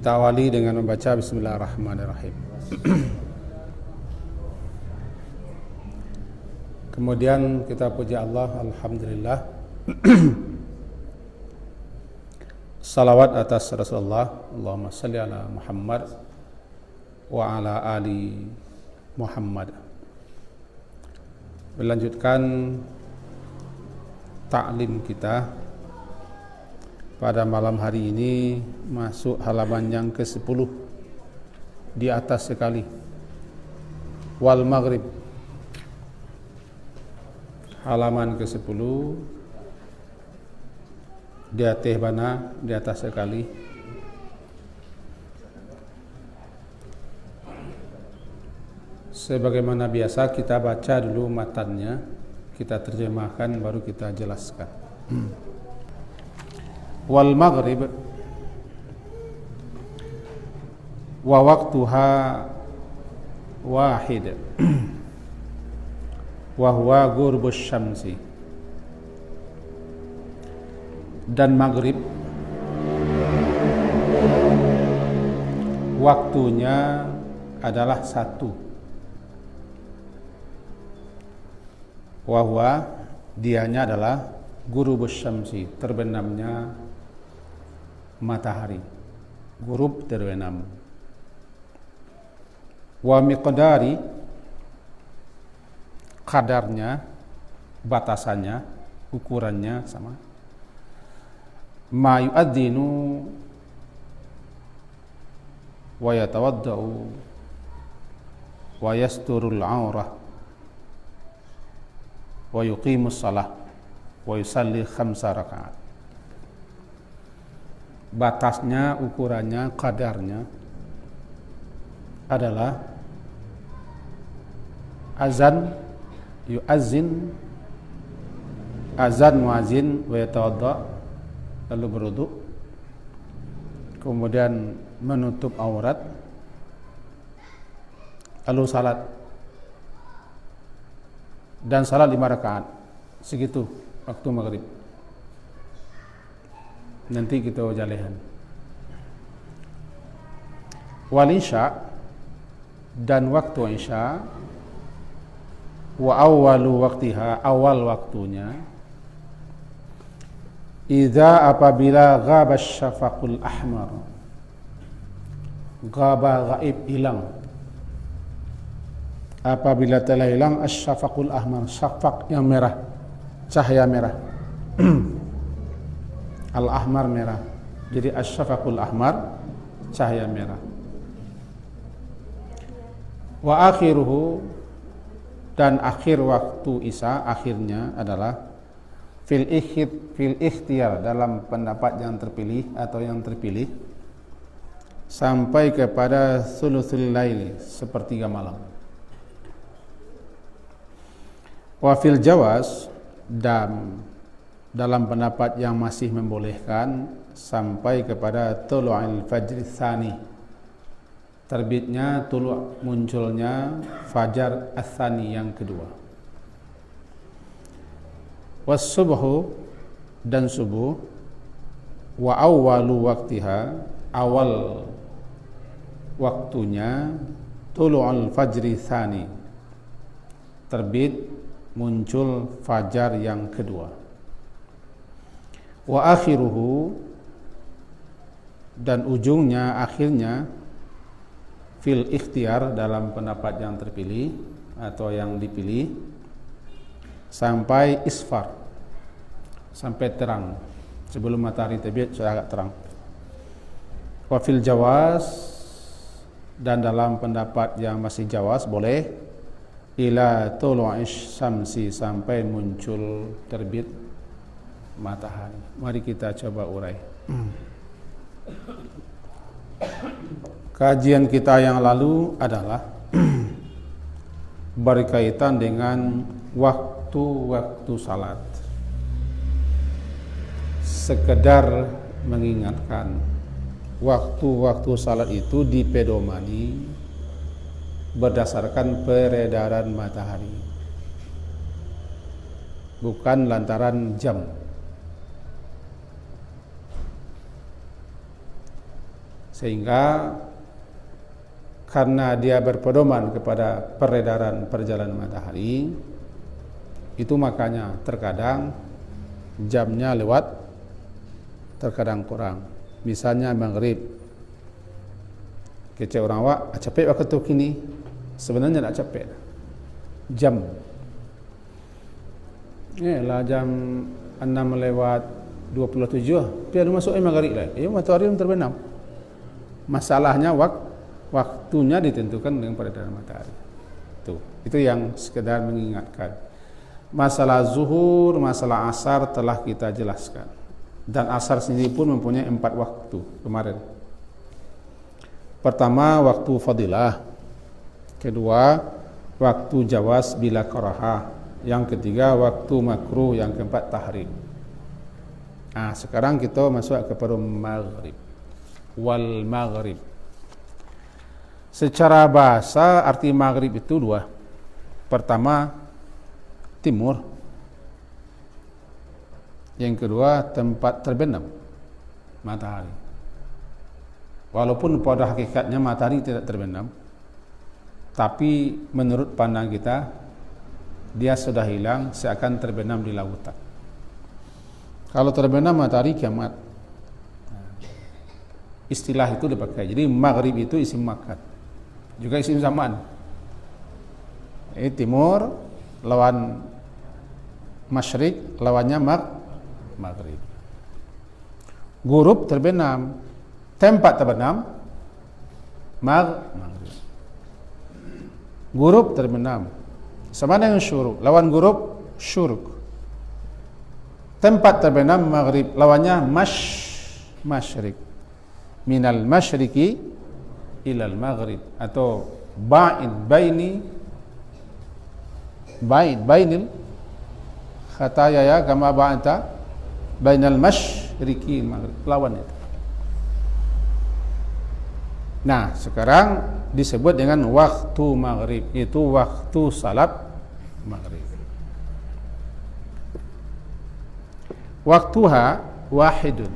Kita awali dengan membaca Bismillahirrahmanirrahim. Kemudian kita puji Allah, Alhamdulillah. Salawat atas Rasulullah, Allahumma salli ala Muhammad wa ala ali Muhammad. Melanjutkan ta'lim kita pada malam hari ini, masuk halaman yang ke-10 di atas sekali, wal maghrib, halaman ke-10 di atas mana, di atas sekali. Sebagaimana biasa, kita baca dulu matannya, kita terjemahkan, baru kita jelaskan. Wal maghrib wa waqtuha wahid wa huwa ghurbus syamsi. Dan maghrib waktunya adalah satu, wa huwa dianya adalah ghurubus syamsi, terbenamnya matahari, ghurub terbenam. Wa miqdari, kadarnya, batasannya, ukurannya sama. Ma yu'adzinu wa yatawadda'u wa yasturul aurah wa yuqimus salah wa yusalli 5 rakaat. Batasnya, ukurannya, kadarnya adalah azan, yu'azzin, azan muazin wa yatawadda, lalu berwudu, kemudian menutup aurat, lalu salat, dan salat 5 rakaat. Segitu waktu maghrib. Nanti kita jalehan. Wal isya, dan waktu isya, wa awwalu waqtiha, awal waktunya, idza apabila ghaba syafaqul ahmar, ghaba ghaib, hilang, apabila telah hilang asy-syafaqul ahmar, syafaq yang merah, cahaya merah. Al-ahmar merah, jadi asy-syafaqul ahmar, cahaya merah. Wa akhiruhu, dan akhir waktu isya, akhirnya adalah fil ikhtiyar, dalam pendapat yang terpilih atau yang terpilih, sampai kepada thuluthul lail, sepertiga malam. Wa fil jawaz, dan dalam pendapat yang masih membolehkan, sampai kepada tulu'il fajr tsani, terbitnya, munculnya fajar ats-tsani, yang kedua. Was subuhu, dan subuh, wa awwalu waqtiha, awal waktunya, tulu'ul fajr tsani, terbit, muncul fajar yang kedua. Wa akhiruhu, dan ujungnya, akhirnya, fil ikhtiyar, dalam pendapat yang terpilih atau yang dipilih, sampai isfar, sampai terang, sebelum matahari terbit sudah agak terang. Wa fil jawaz, dan dalam pendapat yang masih jawaz, boleh, ila tulu'is syamsi, sampai muncul terbit matahari. Mari kita coba urai. Kajian kita yang lalu adalah berkaitan dengan waktu-waktu salat. Sekedar mengingatkan, waktu-waktu salat itu dipedomani berdasarkan peredaran matahari, bukan lantaran jam. Sehingga karena dia berpedoman kepada peredaran perjalanan matahari, itu makanya terkadang jamnya lewat, terkadang kurang. Misalnya maghrib, kece orang awak capek waktu kini, sebenarnya tak capek. Jam, lah jam 6 lewat 27, biar masuk maghrib lah. Matahari terbenam. Masalahnya waktunya ditentukan dengan peredaran matahari. Itu yang sekedar mengingatkan. Masalah zuhur, masalah asar telah kita jelaskan. Dan asar sendiri pun mempunyai 4 waktu kemarin. Pertama, waktu fadilah. Kedua, waktu jawaz bila karahah. Yang ketiga, waktu makruh. Yang keempat, tahrim. Sekarang kita masuk kepada maghrib. Wal maghrib. Secara bahasa arti maghrib itu 2. Pertama, timur. Yang kedua, tempat terbenam matahari. Walaupun pada hakikatnya matahari tidak terbenam, tapi menurut pandang kita dia sudah hilang, seakan terbenam di lautan. Kalau terbenam matahari kiamat. Istilah itu dipakai. Jadi maghrib itu isim makan, juga isim zaman. Timur lawan masyrik, lawannya maghrib. Ghurub terbenam, tempat terbenam maghrib. Ghurub terbenam, sama dengan syuruk. Lawan ghurub syuruk. Tempat terbenam maghrib, lawannya masyrik. Minal masyriki ilal maghrib, atau bainil khataya ya kama ba'anta bainal masyriki maghrib, lawan itu. Nah, sekarang disebut dengan waktu maghrib, itu waktu salat maghrib. Waktuha wahidun.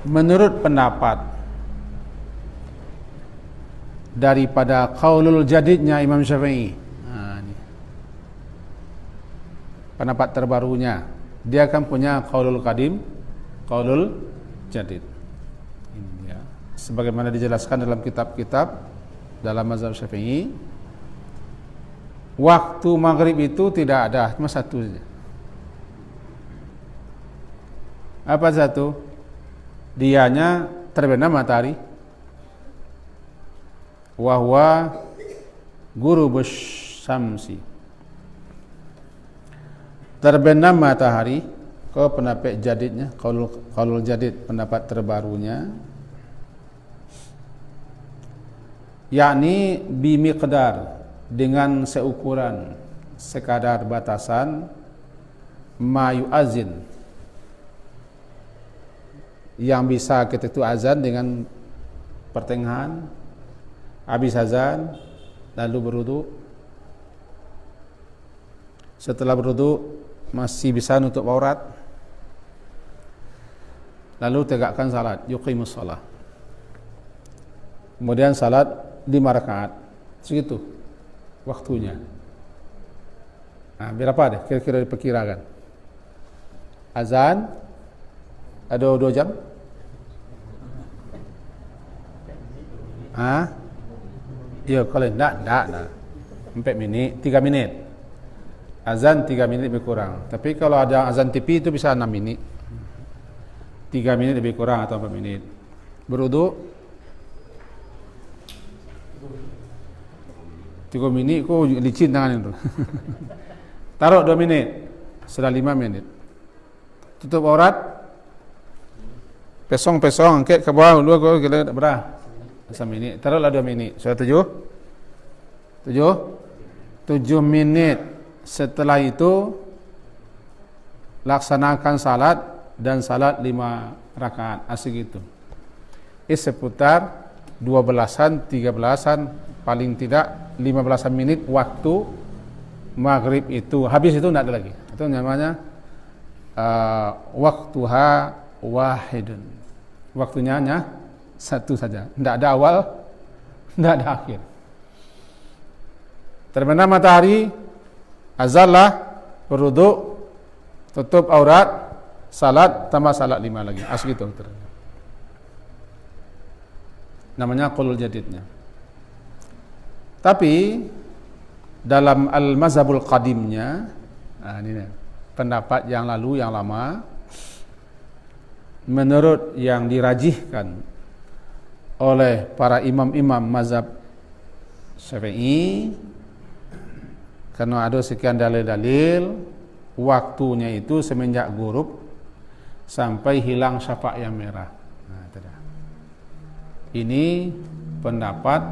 Menurut pendapat daripada qaulul jadidnya Imam Syafi'i, pendapat terbarunya, dia akan punya qaulul qadim, qaulul jadid. Ini dia. Sebagaimana dijelaskan dalam kitab-kitab dalam mazhab Syafi'i, waktu maghrib itu tidak ada, cuma satu saja. Apa satu? Dianya terbenam matahari. Wa huwa ghurubus syamsi. Terbenam matahari, ke pendapat jadidnya, qaulul jadid, pendapat terbarunya, yakni bimiqdar, dengan seukuran, sekadar batasan ma yu'azin, yang bisa kita itu azan dengan pertengahan, habis azan lalu berwudu, setelah berwudu masih bisa nutup aurat, lalu tegakkan salat, yuqimus shalah, kemudian salat 5 rakaat, segitu waktunya. Berapa deh kira-kira diperkirakan? Azan ada 2 jam? Ya, kalau enggak 4 minit, 3 minit. Azan 3 minit lebih kurang. Tapi kalau ada azan TV itu bisa 6 minit. 3 minit lebih kurang atau 4 minit. Berwudu 3 minit, kok licin tangan itu. Taruh 2 menit, sudah 5 menit. Tutup aurat, pesong-pesong, angkat ke bawah, dua kau kita berah. 1 minit, taruhlah 2 menit. Sudah 7 menit. Setelah itu laksanakan salat, dan salat 5 rakaat, asik itu. Seputar 12-an, 13-an, paling tidak 15 menit waktu maghrib itu. Habis itu tidak ada lagi. Itu namanya waktuha wahidun. waktunya hanya satu saja, tidak ada awal, tidak ada akhir. Terbenam matahari, azallah, berwudu, tutup aurat, salat, tambah salat 5 lagi. Gitu. Namanya qaulul jadidnya. Tapi dalam al-mazhabul qadimnya, ini pendapat yang lalu, yang lama, menurut yang dirajihkan oleh para imam-imam mazhab Syafi'i, karena ada sekian dalil-dalil, waktunya itu semenjak ghurub sampai hilang syafaq yang merah. Ini pendapat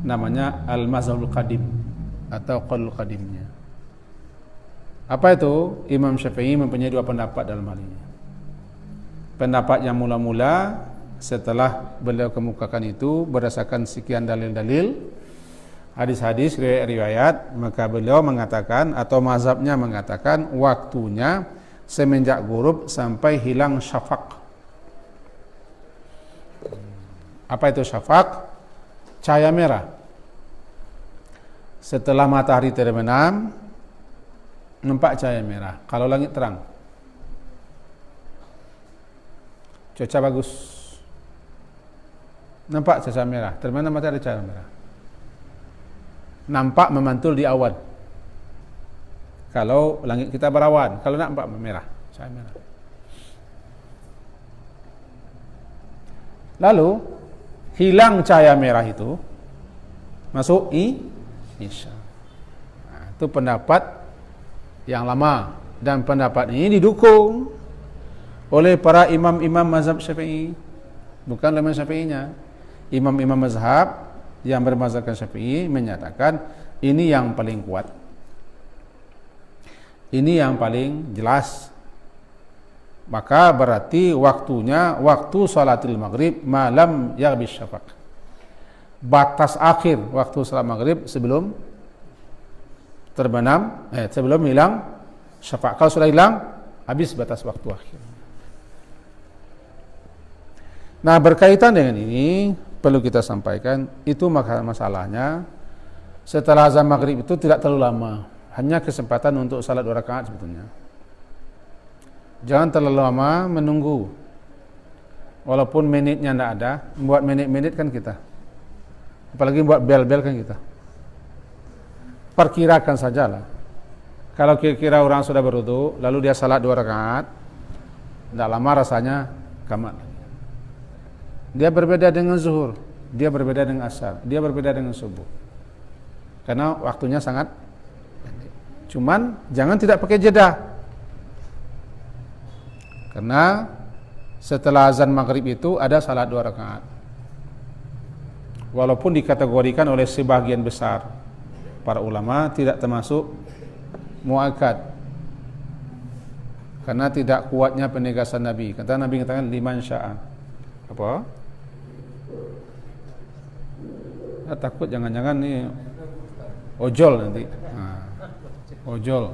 namanya al-mazhabul qadim atau qaulul qadimnya. Apa itu? Imam Syafi'i mempunyai 2 pendapat dalam hal ini. Pendapat yang mula-mula setelah beliau kemukakan itu berdasarkan sekian dalil-dalil, hadis-hadis, riwayat, maka beliau mengatakan atau mazhabnya mengatakan waktunya semenjak ghurub sampai hilang syafaq. Apa itu syafaq? Cahaya merah. Setelah matahari terbenam, nampak cahaya merah. Kalau langit terang, cuaca bagus, nampak cahaya merah. Terbenam matahari cahaya merah. Nampak memantul di awan. Kalau langit kita berawan, kalau nampak merah, cahaya merah. Lalu hilang cahaya merah itu, masuk isya. Itu pendapat yang lama, dan pendapat ini didukung oleh para imam-imam mazhab Syafi'i, bukan imam Syafi'inya. Imam-imam mazhab yang bermazhabkan Syafi'i menyatakan ini yang paling kuat, ini yang paling jelas. Maka berarti waktunya waktu salatul maghrib malam yaghbis syafaq. Batas akhir waktu salat maghrib sebelum terbenam, sebelum hilang syafaq. Kalau sudah hilang, habis batas waktu akhir. Nah, berkaitan dengan ini perlu kita sampaikan, itu masalahnya setelah azan maghrib itu tidak terlalu lama, hanya kesempatan untuk salat 2 rakaat sebetulnya. Jangan terlalu lama menunggu. Walaupun menitnya tidak ada, buat menit-menit kan kita. Apalagi buat bel-bel kan kita. Perkirakan sajalah. Kalau kira-kira orang sudah berwudu, lalu dia salat 2 rakaat, tidak lama rasanya qamat. Dia berbeda dengan zuhur, dia berbeda dengan asar, dia berbeda dengan subuh. Karena waktunya sangat pendek. Cuman jangan tidak pakai jeda. Karena setelah azan maghrib itu ada salat 2 rakaat. Walaupun dikategorikan oleh sebagian besar para ulama tidak termasuk muakkad, karena tidak kuatnya penegasan Nabi. Kata Nabi katakan liman sya'a. Apa? Takut jangan-jangan nih ojol nanti. Ojol.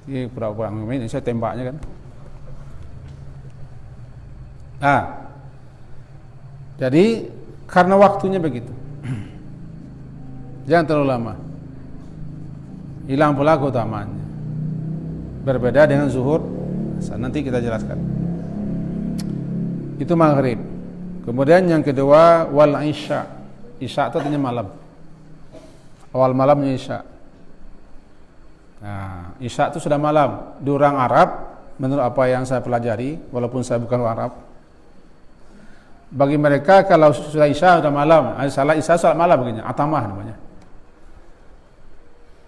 Ini pura-pura ini saya tembaknya kan. Jadi karena waktunya begitu, jangan terlalu lama. Hilang pula keutamaannya. Berbeda dengan zuhur, nanti kita jelaskan. Itu maghrib. Kemudian yang kedua wal isya. Isya itu artinya malam. Awal malamnya isya. Nah, isya itu sudah malam. Di orang Arab, menurut apa yang saya pelajari, walaupun saya bukan orang Arab, bagi mereka kalau sudah isya sudah malam, salat isya salat malam begini, atamah namanya.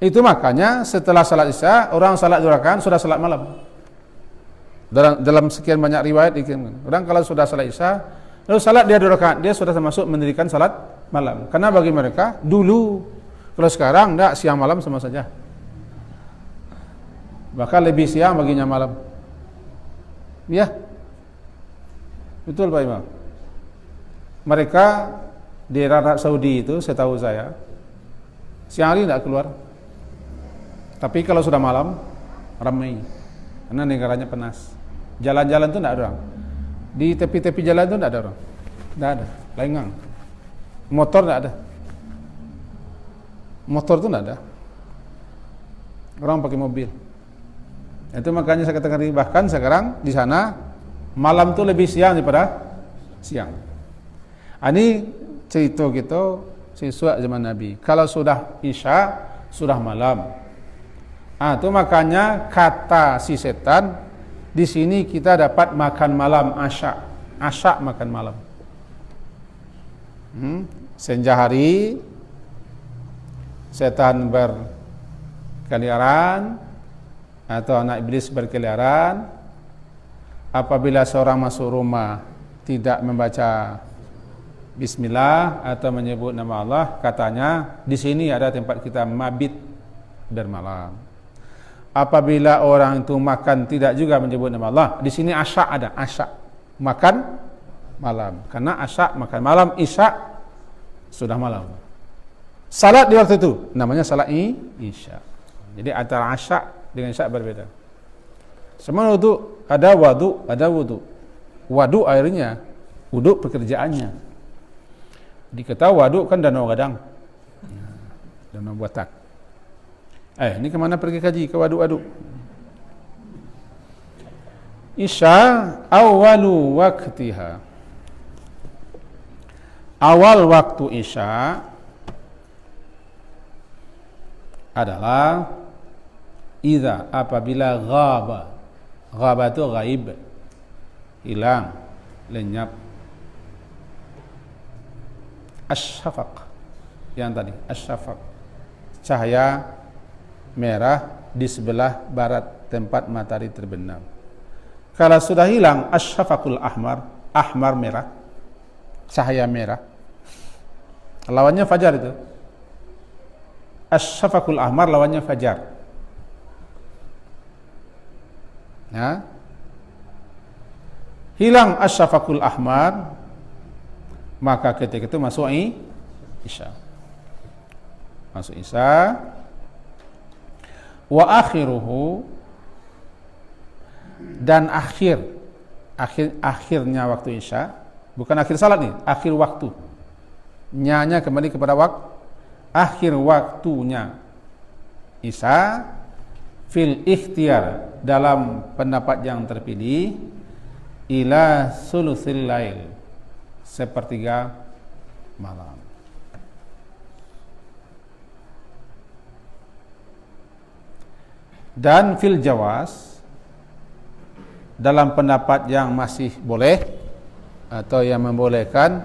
Itu makanya setelah salat isya orang salat 2 rakaat sudah salat malam. Dalam sekian banyak riwayat orang kalau sudah salat isya lalu salat dia 2 rakaat, dia sudah termasuk mendirikan salat malam. Karena bagi mereka dulu, kalau sekarang enggak, siang malam sama saja. Bahkan lebih siang baginya malam. Ya. Betul Pak Imam. Mereka di Arab Saudi itu setahu saya siang hari tidak keluar, tapi kalau sudah malam ramai karena negaranya panas. Jalan-jalan itu tidak ada orang. Di tepi-tepi jalan itu tidak ada orang. Tidak ada, lengang. Motor tidak ada. Motor itu tidak ada. Orang pakai mobil. Itu makanya saya katakan bahkan sekarang di sana malam itu lebih siang daripada siang. Ini cerita kita siswa zaman Nabi. Kalau sudah Isya, sudah malam. Itu makanya kata si setan, di sini kita dapat makan malam asya. Asya makan malam. Senja hari setan berkeliaran atau anak iblis berkeliaran. Apabila seorang masuk rumah tidak membaca bismillah atau menyebut nama Allah, katanya di sini ada tempat kita mabit bermalam. Apabila orang itu makan tidak juga menyebut nama Allah, di sini asya ada, asya makan malam. Karena asya makan malam, isya sudah malam. Salat di waktu itu namanya salat isya. Jadi antara asya dengan isya berbeda. Semua wudu ada wadu, ada wudu. Wadu airnya, wudu pekerjaannya. Diketahui wadu kan danau gadang, danau buatan. Ini kemana pergi kaji? Ke waduk-waduk. Isya awalu waktiha. Awal waktu Isya adalah idza apabila ghaba. Ghaba itu gaib, hilang, lenyap. Asyafaq yang tadi, asyafaq, cahaya merah di sebelah barat tempat matahari terbenam. Kalau sudah hilang asyafaqul ahmar, ahmar merah, cahaya merah. Lawannya fajar itu. Asyafaqul ahmar lawannya fajar. Ya. Hilang asyafaqul ahmar, maka ketika itu masuk Isya. Masuk Isya. Wa akhiruhu, dan akhirnya waktu Isya, bukan akhir salat nih, akhir waktu. Nyanya kembali kepada akhir waktunya Isya fil ikhtiar, dalam pendapat yang terpilih, ila sulusil lail, sepertiga malam. Dan fil jawas, dalam pendapat yang masih boleh atau yang membolehkan,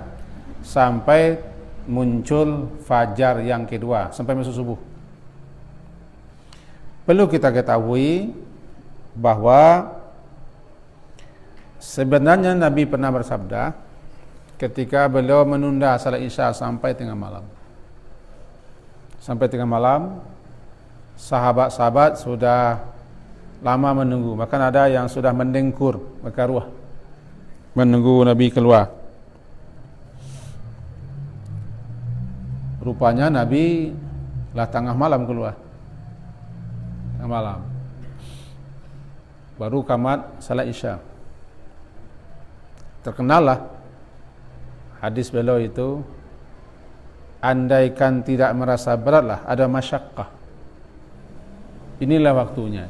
sampai muncul fajar yang kedua, sampai masuk subuh. Perlu kita ketahui bahwa sebenarnya Nabi pernah bersabda ketika beliau menunda salat Isya sampai tengah malam. Sampai tengah malam, sahabat-sahabat sudah lama menunggu, bahkan ada yang sudah mendengkur berkaruah menunggu Nabi keluar. Rupanya Nabi lah tengah malam keluar, tengah malam, baru qamat salat Isya. Terkenallah hadis beliau itu, andaikan tidak merasa beratlah, ada masyaqqah, inilah waktunya,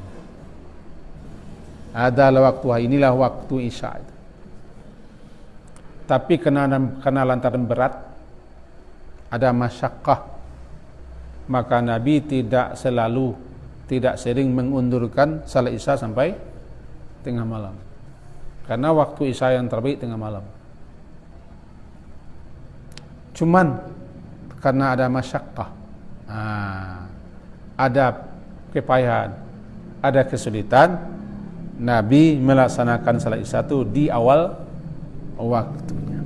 adalah waktu, inilah waktu Isya. Tapi karena lantaran berat, ada masyaqqah, maka Nabi tidak sering mengundurkan salat Isya sampai tengah malam, karena waktu Isya yang terbaik tengah malam. Cuman karena ada masyaqqah, ada kepayahan, ada kesulitan, Nabi melaksanakan salat Isya itu di awal waktunya.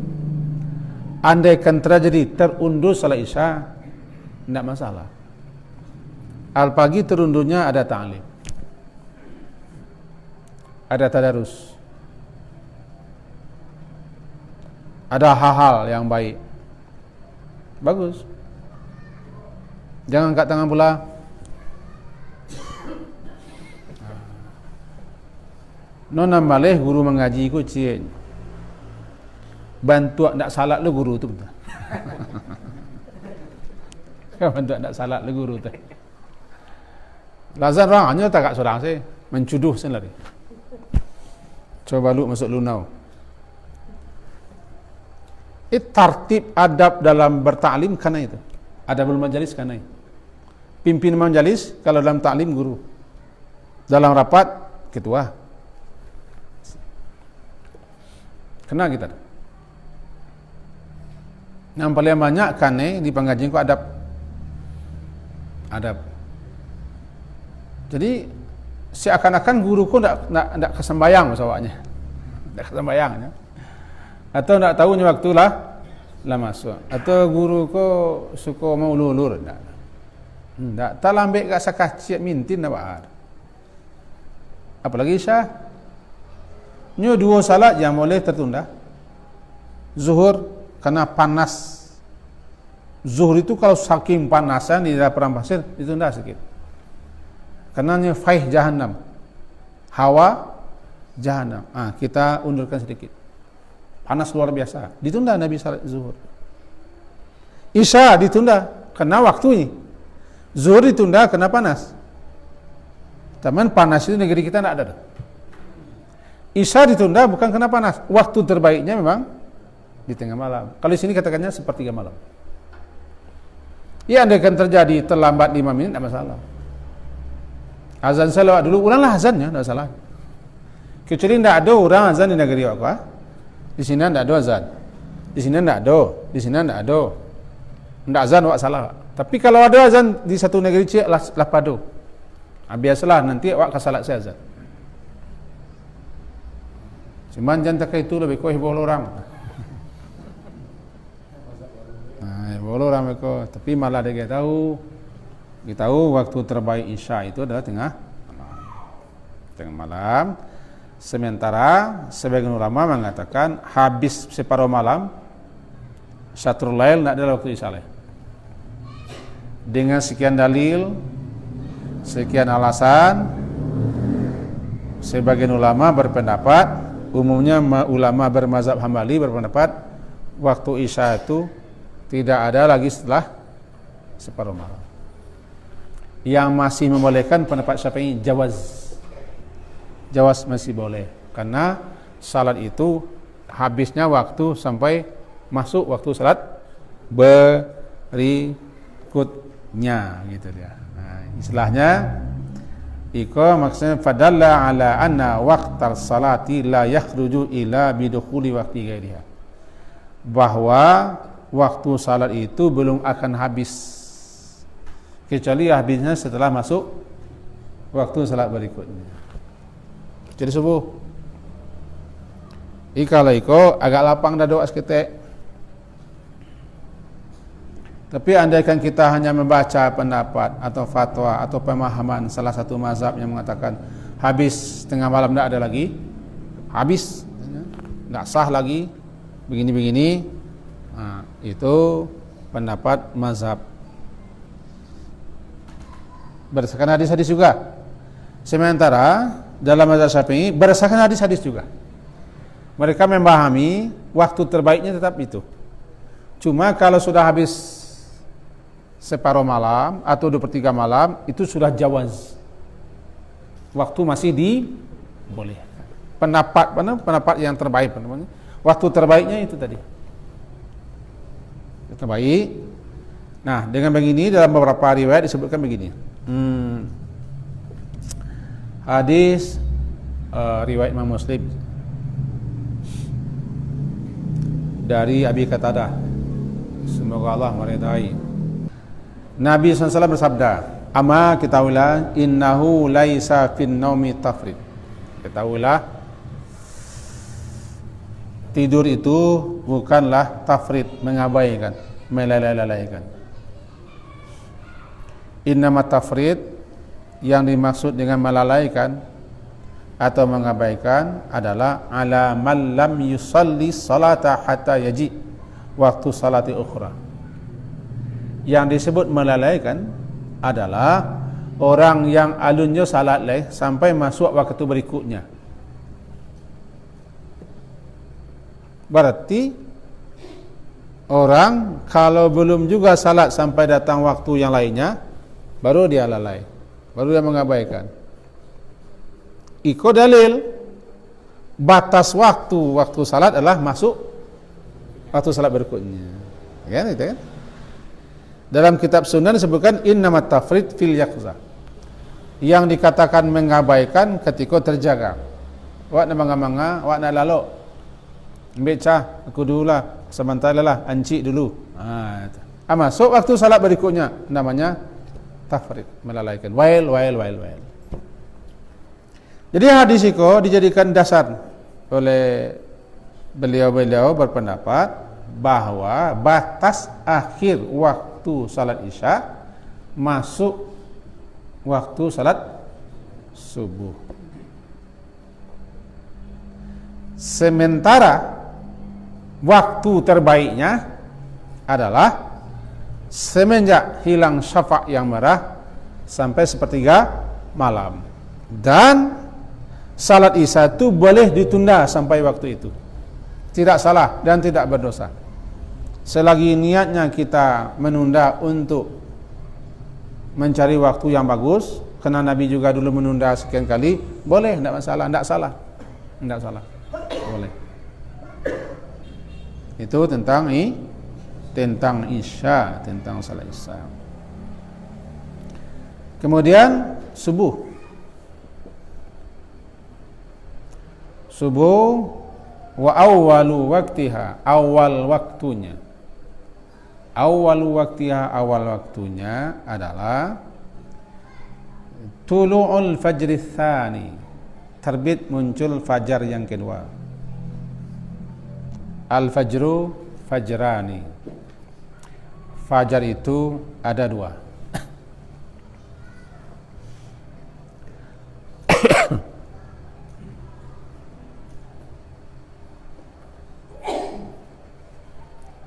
Andaikan terjadi terundur salat Isya, tidak masalah. Al-pagi terundurnya ada ta'lim, ada tadarus, ada hal-hal yang baik, bagus. Jangan angkat tangan pula. Nona malih guru mengaji ku cien, bantu ndak salat lu guru tu betul. Bantu ndak salat lu guru tu. Lazan orang hanya tak kat seorang saya mencuduh sendiri. Coba lu masuk lunau. Tartib adab dalam bertaklim karena itu. Adabul majalis karena itu. Pimpin majalis kalau dalam taklim guru. Dalam rapat ketua. Kena kita. Yang paling banyak karena di pengajian ku adab. Adab. Jadi seakan-akan guruku ndak kesembayang masawaknya. Ndak kesembayang ya. Atau ndak tahu ni waktu lah masuk. Atau guruku suka mau ulur ndak. Ndak talambek kat sakah mintin ndak ada. Apalagi Isya. Nyo dua salat yang boleh tertunda. Zuhur karena panas. Zuhur itu kalau saking panasan di dalam padang pasir ditunda sedikit. Karenanya faih jahannam, hawa jahannam. Kita undurkan sedikit. Panas luar biasa. Ditunda Nabi salat zuhur. Isya ditunda karena waktunya. Zuhur ditunda karena panas. Teman panas itu negeri kita tidak ada. Isya ditunda bukan karena panas. Waktu terbaiknya memang di tengah malam. Kalau di sini katakannya sepertiga malam. Ya, andai kan terjadi terlambat 5 menit tidak masalah. Azan salawat dulu, ulanglah azannya, tidak salah. Kecuali tidak ada orang azan di negeri aku. Di sini tidak ada azan. Di sini tidak ada. Di sini tidak ada. Tidak azan, awak salah. Tapi kalau ada azan di satu negeri cik, lah padu. Biasalah, nanti awak kesalat saya azan. Cuman jangan tak itu lebih kuih bohol orang. Bohol orang mereka. Tapi malah dia tahu. Kita tahu waktu terbaik Isya itu adalah tengah malam. Sementara sebagian ulama mengatakan habis separuh malam, syatrul lail tidak ada waktu Isya. Dengan sekian dalil, sekian alasan, sebagian ulama berpendapat, umumnya ulama bermazhab Hambali berpendapat waktu Isya itu tidak ada lagi setelah separuh malam. Yang masih membolehkan pendapat Syafi'i jawaz masih boleh karena salat itu habisnya waktu sampai masuk waktu salat berikutnya gitu dia. Istilahnya iko maksudnya fadalla ala anna waqtal salati la yakhruju ila bidukhuli waqti ghairiha, bahwa waktu salat itu belum akan habis kecuali habisnya setelah masuk waktu salat berikutnya. Jadi subuh. Kalau iko agak lapang dah doa seketik. Tapi andaikan kita hanya membaca pendapat atau fatwa atau pemahaman salah satu mazhab yang mengatakan habis tengah malam tidak ada lagi, habis, tidak sah lagi, begini-begini, itu pendapat mazhab. Berdasarkan hadis-hadis juga. Sementara dalam mazhab Syafi'i berdasarkan hadis-hadis juga. Mereka memahami waktu terbaiknya tetap itu. Cuma kalau sudah habis separuh malam atau 2/3 malam itu sudah jawaz. Waktu masih dibolehkan. Pendapat yang terbaik, waktu terbaiknya itu tadi. Terbaik. Nah, dengan begini dalam beberapa riwayat disebutkan begini. Hadis riwayat Imam Muslim dari Abi Qatadah, semoga Allah meridai. Nabi SAW bersabda, "Ama ketahuilah innahu laisa fin naumi tafrid." Ketahuilah tidur itu bukanlah tafrid, mengabaikan, melalaikan. Innama tafrid, yang dimaksud dengan melalaikan atau mengabaikan adalah ala man lam yusalli salata hatta yaji waktu salati ukhra. Yang disebut melalaikan adalah orang yang alunnya salat leh sampai masuk waktu berikutnya. Berarti orang kalau belum juga salat sampai datang waktu yang lainnya, baru dia lalai, baru dia mengabaikan. Ikut dalil, batas waktu salat adalah masuk waktu salat berikutnya. Ya, itu kan? Dalam kitab Sunan disebutkan innamat tafrid fil yaqzah. Yang dikatakan mengabaikan ketika terjaga. Wak na manga-manga, wak na lalo. Ambil cah, aku dululah. Sementara lah, ancik dulu. Masuk waktu salat berikutnya. Namanya tafrid, melalaikan. Wail. Jadi hadis itu dijadikan dasar oleh beliau-beliau berpendapat bahwa batas akhir waktu salat Isya masuk waktu salat subuh. Sementara waktu terbaiknya adalah semenjak hilang syafaq yang merah sampai sepertiga malam. Dan salat Isya itu boleh ditunda sampai waktu itu. Tidak salah dan tidak berdosa. Selagi niatnya kita menunda untuk mencari waktu yang bagus, karena Nabi juga dulu menunda sekian kali, boleh, tidak masalah, tidak salah, boleh. Itu tentang Isya, tentang salat Isya. Kemudian subuh wa awwalu waktiha, awal waktunya adalah tulu'ul fajri tsani, terbit muncul fajar yang kedua. Al-fajru fajrani, fajar itu ada dua.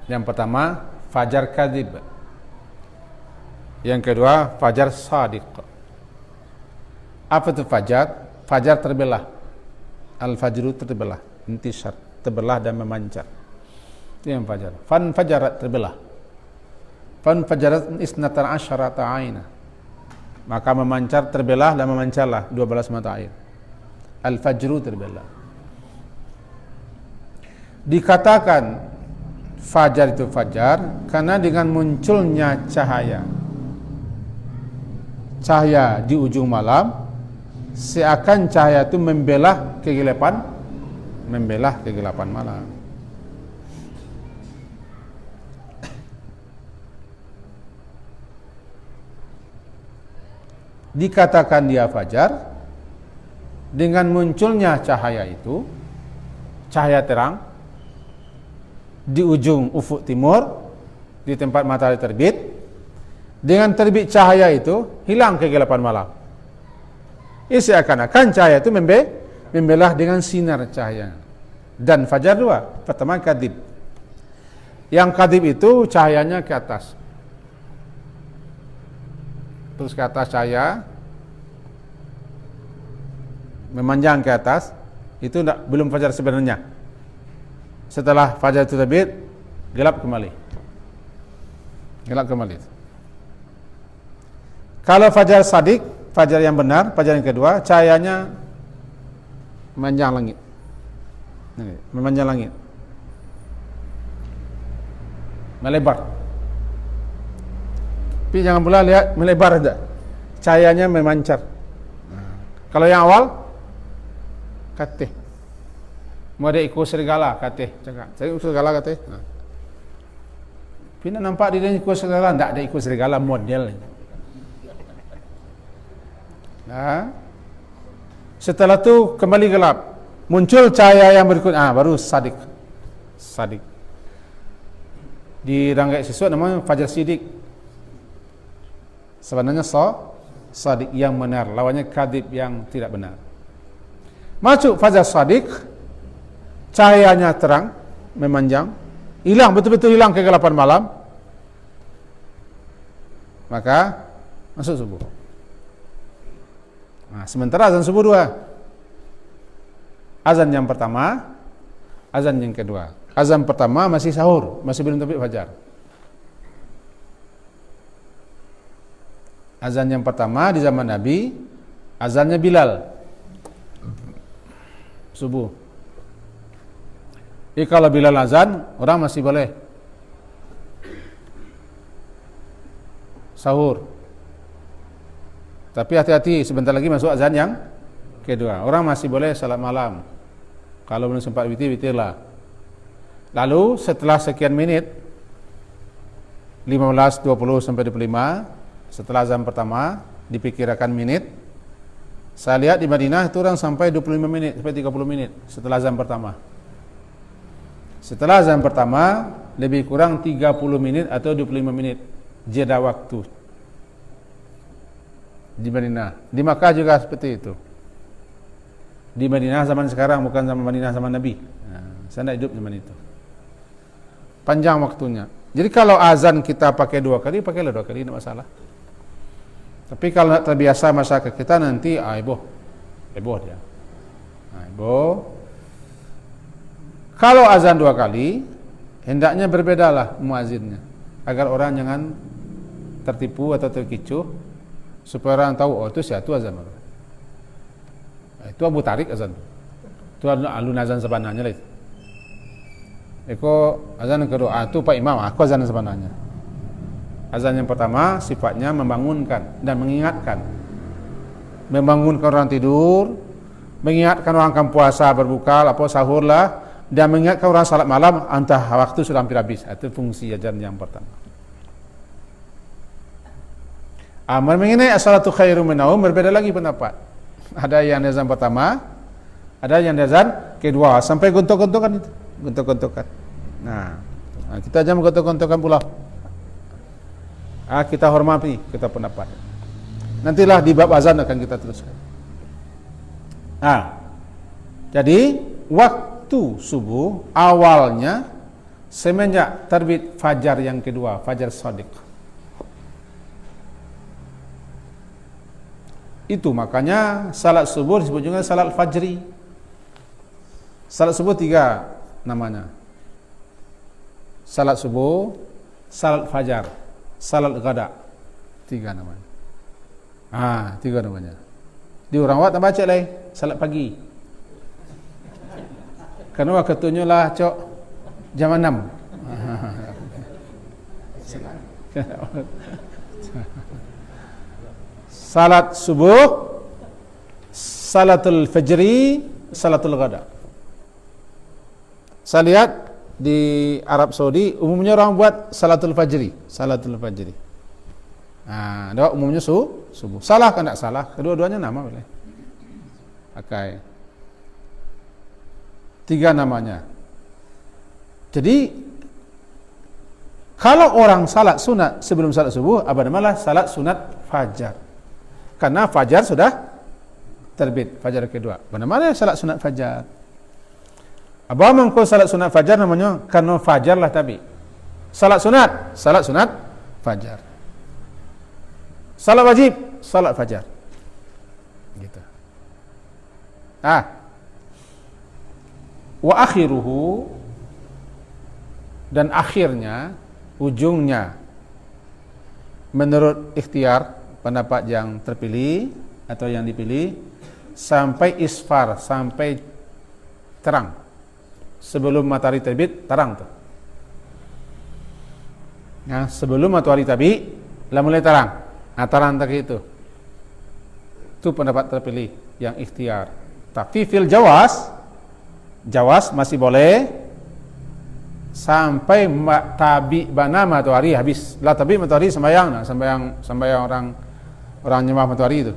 Yang pertama fajar kadzib, yang kedua fajar shadiq. Apa itu fajar? Fajar terbelah, al-fajru terbelah, intisar, terbelah dan memancar. Itu yang fajar. Fan fajarat terbelah, fan fajarat isnatan asyarata aina, maka memancar, terbelah dan memancarlah 12 mata air. Al-fajru terbelah. Dikatakan fajar itu fajar karena dengan munculnya cahaya di ujung malam, seakan cahaya itu membelah kegelapan malam. Dikatakan dia fajar dengan munculnya cahaya itu, cahaya terang di ujung ufuk timur, di tempat matahari terbit. Dengan terbit cahaya itu hilang kegelapan malam. Seakan-akan cahaya itu membelah dengan sinar cahaya. Dan fajar dua. Pertama kadib. Yang kadib itu cahayanya ke atas, terus ke atas cahaya memanjang ke atas. Itu belum fajar sebenarnya. Setelah fajar itu terbit, gelap kembali. Kalau fajar shadiq, fajar yang benar, fajar yang kedua, cahayanya memanjang langit, melebar. Tapi jangan pula lihat melebar saja, cahayanya memancar. Kalau yang awal, katih, mau ada ikut serigala, katih, cakap, saya ikut serigala, katih. Tapi nampak dia ikut serigala, tidak ada ikut serigala model. Setelah itu kembali gelap, muncul cahaya yang berikutnya, baru shadiq. Di rangkai sesuatu namanya fajar sidik. Sebenarnya shadiq yang benar, lawannya kadib yang tidak benar. Masuk fajar shadiq, cahayanya terang, memanjang, hilang, betul-betul hilang kegelapan malam, maka masuk subuh. Sementara azan subuh dua, azan yang pertama, azan yang kedua. Azan pertama masih sahur, masih belum terbit fajar. Azan yang pertama di zaman Nabi, azannya Bilal, subuh. Jadi kalau Bilal azan, orang masih boleh sahur. Tapi hati-hati, sebentar lagi masuk azan yang kedua. Orang masih boleh salat malam. Kalau belum sempat witir, witirlah. Lalu setelah sekian menit, 15, 20 sampai 25, setelah azan pertama, dipikirkan menit. Saya lihat di Madinah itu orang sampai 25 menit, sampai 30 menit setelah azan pertama. Setelah azan pertama, lebih kurang 30 menit atau 25 menit jeda waktu di Madinah. Di Makkah juga seperti itu. Di Madinah zaman sekarang, bukan zaman Madinah zaman Nabi. Saya tidak hidup zaman itu. Panjang waktunya. Jadi kalau azan kita pakai 2 kali, pakailah 2 kali, tidak masalah. Tapi kalau tidak terbiasa masyarakat kita, nanti heboh dia. Heboh. Kalau azan 2 kali, hendaknya berbedalah muazzinnya, agar orang jangan tertipu atau terkicuh, supaya orang tahu, oh itu satu azan. Itu Abu Tarik azan. Itu alun azan sebenarnya lah itu. Eko azan kedua, itu Pak Imam, aku azan sebenarnya. Azan yang pertama sifatnya membangunkan dan mengingatkan. Membangunkan orang tidur, mengingatkan orang akan puasa, berbuka, sahur lah, dan mengingatkan orang salat malam, entah waktu sudah hampir habis. Itu fungsi azan yang pertama. Mengenai as-salatu khairum minan naum, berbeda lagi pendapat. Ada yang azan pertama, ada yang azan kedua, sampai gontok-gontokan itu. Gontok-gontokan. Nah, kita jangan gontok-gontokan pula. Kita hormati kita pendapat. Nantilah di bab azan akan kita teruskan. Jadi waktu subuh awalnya semenjak terbit fajar yang kedua, fajar shadiq. Itu makanya salat subuh disebut juga salat fajri. Salat subuh 3 namanya. Salat subuh, salat fajar, salat ghada. 3 namanya. 3 namanya. Di orang awak tambah cek lagi, salat pagi. Karena waktunya lah cok jam 6. Salat subuh, salatul fajri, salatul ghada. Saya lihat di Arab Saudi umumnya orang buat salatul fajri. Umumnya subuh. Salah kan tidak salah? Kedua-duanya nama boleh. Pakai 3 namanya. Jadi kalau orang salat sunat sebelum salat subuh, apa namalah salat sunat fajar. Karena fajar sudah terbit, fajar kedua. Bagaimana salat sunat fajar? Abang mengko salat sunat fajar namanya karena fajar lah tapi. Salat sunat fajar. Salat wajib, salat fajar. Gitu. Wa akhiruhu, dan akhirnya, ujungnya, menurut ikhtiar pendapat yang terpilih atau yang dipilih, sampai isfar, sampai terang. Sebelum matahari terbit, terang tuh. Sebelum matahari terbit, lah mulai terang. Terang tak itu. Itu pendapat terpilih yang ikhtiar. Tapi fil jawas masih boleh sampai tabi bana matahari habis. Lah tabi matahari sembahyang orang nyembah matahari itu.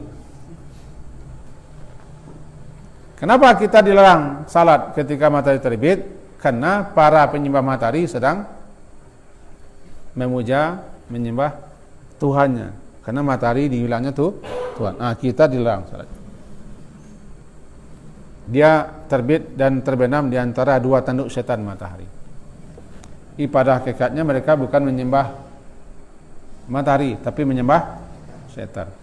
Kenapa kita dilarang salat ketika matahari terbit? Karena para penyembah matahari sedang menyembah Tuhannya. Karena matahari dibilangnya Tuhan. Kita dilarang salat. Dia terbit dan terbenam di antara 2 tanduk setan matahari. Pada hakikatnya mereka bukan menyembah matahari, tapi menyembah setan.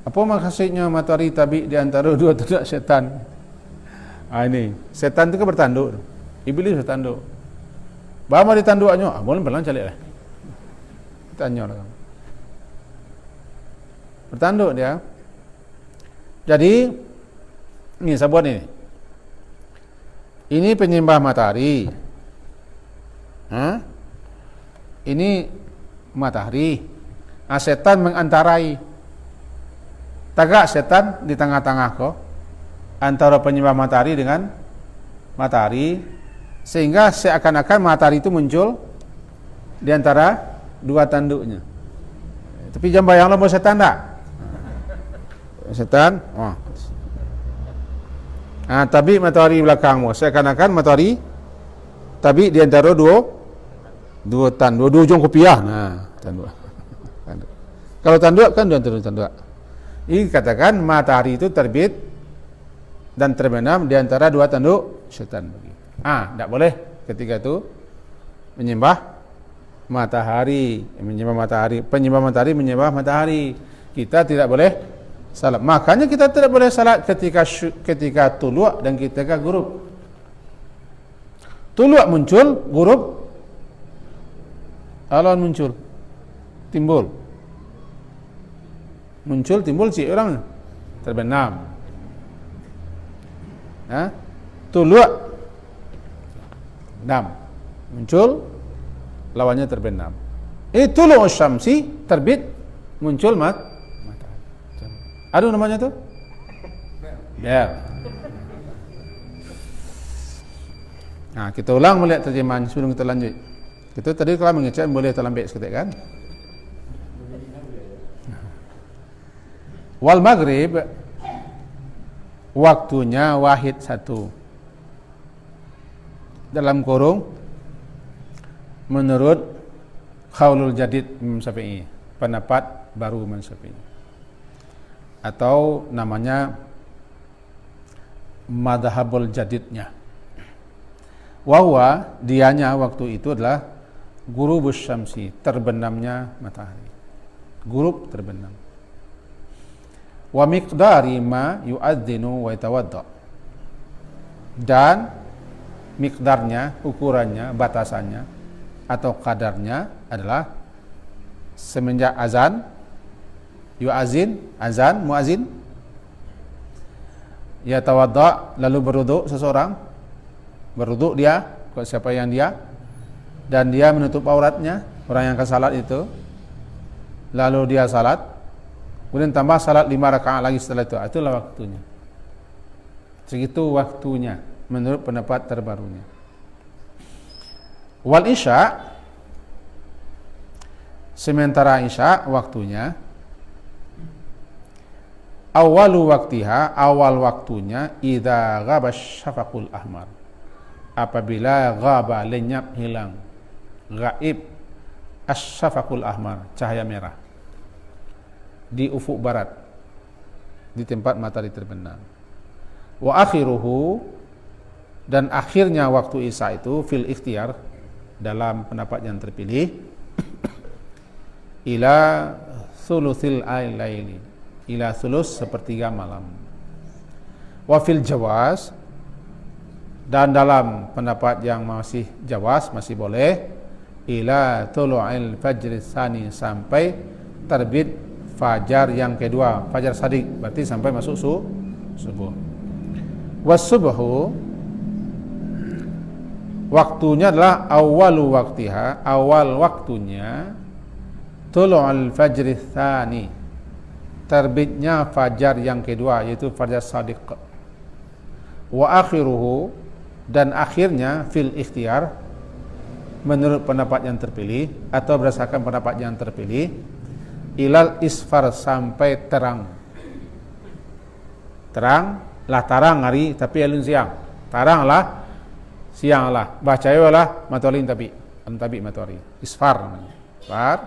Apa maksudnya matahari terbit di antara 2 tanduk setan? Ini setan itu kan bertanduk. Iblis bertanduk. Bama ditanduknya, boleh belang calik lah. Tanya lah. Bertanduk dia. Jadi ini saya buat ini. Ini penyembah matahari. Ini matahari. Setan mengantarai. Tagak setan di tengah-tengah kok antara penyembah matahari dengan matahari, sehingga seakan-akan matahari itu muncul di antara dua tanduknya. Tapi jangan bayanglah bahwa setan tak? Setan, tapi matahari belakangmu, seakan-akan matahari tapi di antara dua ujung kopiah. Tanduk. Kalau tanduk kan di antara tanduk. Ini katakan matahari itu terbit dan terbenam di antara dua tanduk setan. Tidak boleh ketika itu menyembah matahari, penyembah matahari menyembah matahari. Kita tidak boleh salat. Makanya kita tidak boleh salat ketika tulu' dan ketika ghurub. Tulu' muncul, ghurub awan muncul, timbul. Timbul si orang terbenam. Tulu' dam muncul, lawannya terbenam. Tulu' syamsi terbit, muncul matahari. Aduh namanya tuh? Biar. Kita ulang melihat terjemahan sebelum kita lanjut. Kita tadi kalau mengecek boleh terlambat seketik kan? Wal maghrib waktunya wahid satu. Dalam kurung menurut Qaulul Jadid Imam Syafi'i, pendapat baru Imam Syafi'i, atau namanya madhabul jadidnya. Wahwa dianya waktu itu adalah ghurubus syamsi, terbenamnya matahari. Ghurub terbenam. Wa miqdari ma yu'adzinu wa yatawadda, dan miqdarnya, ukurannya, batasannya atau kadarnya adalah semenjak azan, yu'azin, azan, muazin, yatawadda, lalu berwudu seseorang, berwudu dia, siapa yang dia, dan dia menutup auratnya, orang yang akan salat itu, lalu dia salat, kemudian tambah salat 5 rakaat lagi setelah itu. Itulah waktunya. Segitu waktunya menurut pendapat terbarunya. Wal isya, sementara isya waktunya awalu waktiha, awal waktunya idza ghaba syafaqul ahmar, apabila ghaba, lenyap, hilang, gaib, asyafaqul ahmar, cahaya merah di ufuk barat, di tempat matahari terbenam. Wa akhiruhu, dan akhirnya waktu isya itu fil ikhtiar, dalam pendapat yang terpilih, ila thulutsil laili, ila thuluts, sepertiga malam. Wa fil jawaz, dan dalam pendapat yang masih jawaz, masih boleh, ila tulu'il fajri tsani, sampai terbit fajar yang kedua, fajar shadiq, berarti sampai masuk subuh. Was-subhu, waktunya adalah awalu waktiha, awal waktunya, tulu'il fajri tsani, terbitnya fajar yang kedua, yaitu fajar shadiq. Wa akhiruhu, dan akhirnya fil ikhtiar, menurut pendapat yang terpilih atau berdasarkan pendapat yang terpilih, ilal isfar, sampai terang. Tarang hari tapi alun siang. Tarang lah siang lah. Bacaya lah matahari tapi matahari. Isfar namanya. Isfar.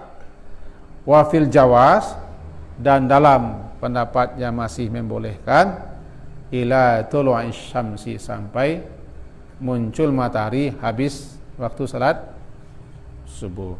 Wa fil jawaz, dan dalam pendapat yang masih membolehkan, ila tulu'is syamsi, sampai muncul matahari habis waktu salat subuh.